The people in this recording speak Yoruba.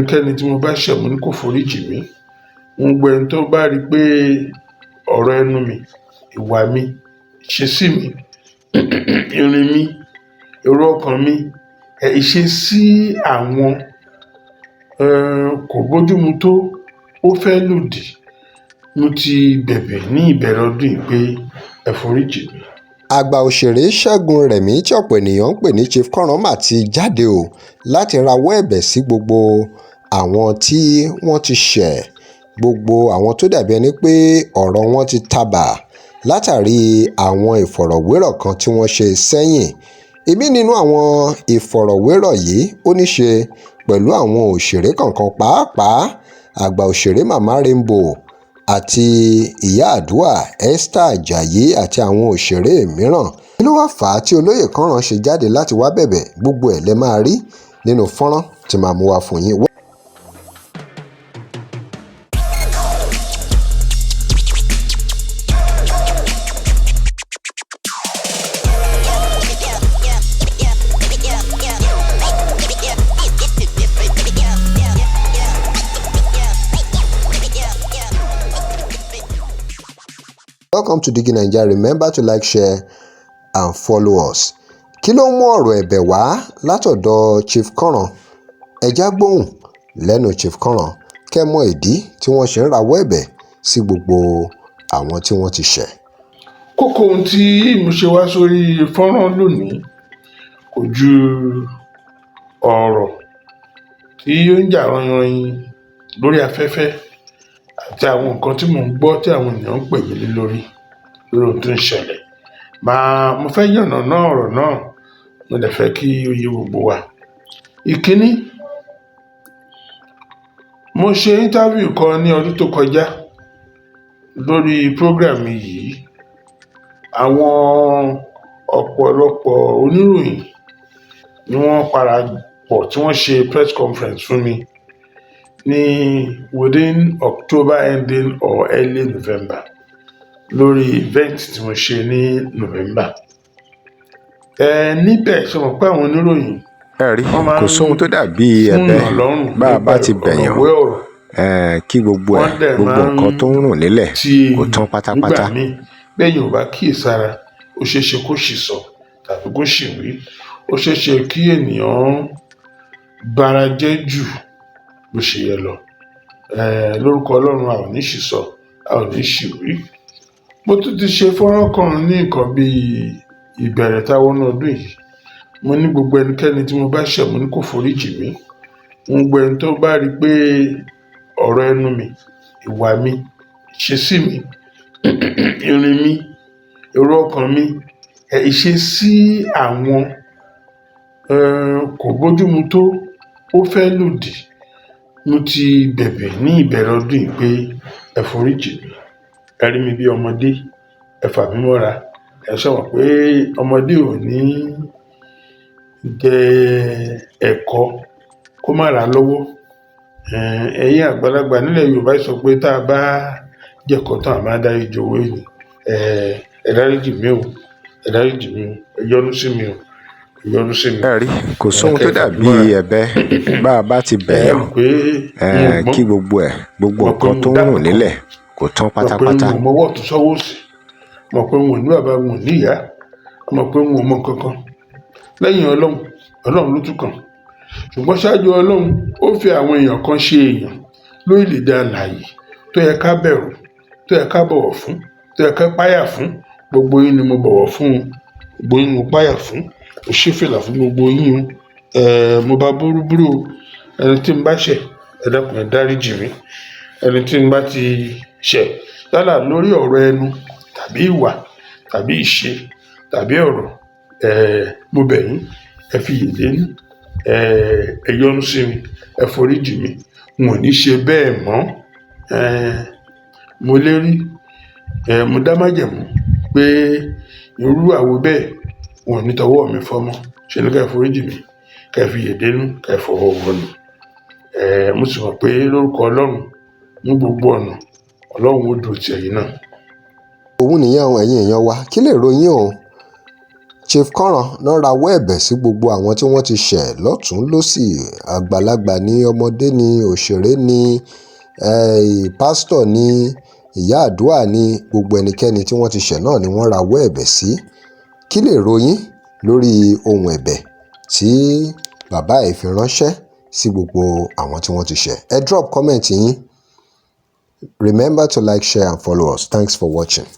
ẹnikẹ́ni tí mo bá ṣẹ̀ mo ní kó foríjì mí. Gbogbo ẹni tó bá rí pé ọ̀rọ̀ ẹnu mi, ìwà mi, ìṣesí mi, ìrìn mi, èrò ọkàn mi, ìṣesí àwọn kò bójúmu tó, ó fẹ́ lòdì, mo ti bẹ̀bẹ̀ ní ìbẹ̀rẹ̀ ọdún yìí pé ẹ foríjì mi. Àgbà òṣèré Ṣẹ́gun Rẹ̀mí tí ọ̀pọ̀ ènìyàn ń pè ní Chief Kanran mà ti jáde o láti rawọ́ ẹ̀bẹ̀ sí gbogbo àwọn tí wọ́n ti ṣẹ̀, gbogbo àwọn tó dàbí ẹni pé ọ̀rọ̀ wọn ti tàbà látàrí àwọn ìfọ̀rọ̀wérọ̀ kan tí wọ́n ṣe sẹ́yìn. Ìmí nínú àwọn ìfọ̀rọ̀wérọ̀ yìí ó ní ṣe pẹ̀lú àwọn òṣèré kọ̀ọ̀kan, pàápàá àgbà òṣèré Màmá Rainbow àti Ìyá Esther Ajayi àti àwọn òṣèré mìíràn. Kí ló wá fà á tí olóyè Kanran ṣe jáde láti wá bẹ̀bẹ̀? Gbogbo ẹ̀ lẹ máa rí nínú fọ́nrán tí màá mú wá fún yín. Welcome to Digi Naija. Remember to like, share and follow us. Kí ló ń mú ọ̀rọ̀ ẹ̀bẹ̀ wá látọ̀dọ̀ Chief Kanran? Ẹ já gbóhùn lẹ́nu Chief Kanran kẹ́ mọ ìdí tí wọ́n ṣe ń rawọ́ ẹ̀bẹ̀ sí gbogbo àwọn tí wọ́n ti ṣẹ̀. Kókó ohun tí mo ṣe wá sórí fọ́nrán lónìí kò ju ọ̀rọ̀ tí ó ń jà ranyìn lórí afẹ́fẹ́ àti àwọn nǹkan tí mò ń gbọ́ tí àwọn ènìyàn ń pè mí lé lórí ohun tó ń ṣẹlẹ̀. Mo fẹ́ yànnàná ọ̀rọ̀ náà, mo dẹ̀ fẹ́ kí ó yé gbogbo wa. Ìkíní, mo ṣe interview kan ní ọdún tó kọjá lórí program yìí. Àwọn ọ̀pọ̀lọpọ̀ oníròyìn ni wọ́n parapọ̀ tí wọ́n ṣe press conference fún mi ní within October ending or early November lórí event tí mo ṣe ní November. Níbẹ̀ ṣe mọ̀ pé àwọn oníròyìn ẹ̀rí kò sóhun tó dàbí ẹ̀bẹ̀ bá a bá ti bẹ̀yàn kí gbogbo nǹkan tó ń rùn nílẹ̀ kò tán pátápátá. Nígbà míì bẹ́yìn ò bá kíyèsára ó ṣeé ṣe kó ṣì sọ tàbí kó ṣì wí, ó ṣeé ṣe kí ènìyàn bara jẹ́ jù bó ṣe yẹ lọ. Lórúkọ Ọlọ́run a ò ní ṣì sọ, a ò ní ṣì wí. Mo tún ti ṣe fọ́nrán kan ní nǹkan bíi ìbẹ̀rẹ̀ táwọn ọdún yìí. Mo ní gbogbo ẹnikẹ́ni tí mo bá ṣẹ̀ mo ní kó foríjì mí. Gbogbo ẹni tó bá rí pé ọ̀rọ̀ ẹnu mi, ìwà mi, ìṣesí mi, ìrìn mi, èrò ọkàn mi, ìṣesí àwọn kò bójúmu tó, ó fẹ́ lòdì, mo ti bẹ̀bẹ̀ ní ìbẹ̀rẹ̀ ọdún yìí pé ẹ foríjì mi. Ẹ rí mi bí ọmọdé, ẹ fà mí mọ́ra. Ẹ ṣọ̀mọ̀ pé ọmọdé ò ní jẹ ẹ̀kọ kó má ra lọ́wọ́. Ẹ̀yin àgbàlagbà nílẹ̀ Yorùbá sọ pé tá a bá jẹ̀kọ tán a máa dárí jowó èyí. Ẹ dáríjì mí o, ẹ dáríjì mí o, ẹ yọ́nú sí mi o, ẹ yọ́nú sí mi. Ẹ̀rí kò sóhun tó dàbí ẹ̀bẹ̀ bá a bá ti bẹ̀yàn kí gbogbo nǹkan tó ń rùn nílẹ̀ kò tán pátápátá. Mọ̀ pé mo mọwọ́ tó sọ́wọ́ sí, mọ̀ pé mo ní bàbá, mo ní ìyá, mọ̀ pé mo mọ kankan lẹ́yìn Ọlọ́run ló tún kàn. Ṣùgbọ́n ṣáájú Ọlọ́run ó fi àwọn èèyàn kan ṣe èèyàn lórílẹ̀-èdè alààyè tó yẹ ká bẹ̀rù, tó yẹ ká bọ̀wọ̀ fún, tó yẹ ká páyà fún. Gbogbo yín ni mo bọ̀wọ̀ fún o, gbogbo yín mo páyà fún, mo ṣí fìlà fún gbogbo yín o. Mo bá búrúburú o. Ẹni tí n bá ṣẹ̀ ẹ dákun ẹ dáríjì mí. Ẹni tí n bá ti ṣẹ̀ yálà lórí ọ̀rọ̀ ẹnu tàbí ìwà tàbí ìṣe tàbí ọ̀rọ̀, mo bẹ̀ yín, ẹ fi yèdè nú, ẹ yọ́nú sí mi, ẹ foríjì mi. N ò ní ṣe bẹ́ẹ̀ mọ́. Mo lérí, mo dá májẹ̀mú pé irú àwo bẹ́ẹ̀ wọn ò ní tọwọ́ mi fọ́ mọ́. Ṣe ni ká ẹ foríjì mi, ká ẹ fi yèdè nú, ká ẹ fọwọ́ wọnú. Mo sì mọ̀ pé lórúkọ Ọlọ́run ní gbogbo ọ̀nà Ọlọ́run ó dúró ti ẹ̀yin náà. Òun nìyẹn o, ẹ̀yin èèyàn wa, kí lè ròyìn o. Chief Kanran náà rawọ́ ẹ̀bẹ̀ sí gbogbo àwọn tí wọ́n ti ṣẹ̀ lọ́tùn-ún lósì, àgbàlagbà ní, ọmọdé ní, òṣèré ní, pásítọ̀ ní, ìyá àdúrà ní, gbogbo ẹnikẹ́ni tí wọ́n ti ṣẹ̀ náà ni wọ́n rawọ́ ẹ̀bẹ̀ sí. Kí lè ròyìn lórí ohun ẹ̀bẹ̀ tí bàbá yìí fi ránṣẹ́ sí gbogbo àwọn tí wọ́n ti ṣẹ̀? Ẹ drop comment yín. Remember to like, share and follow us. Thanks for watching.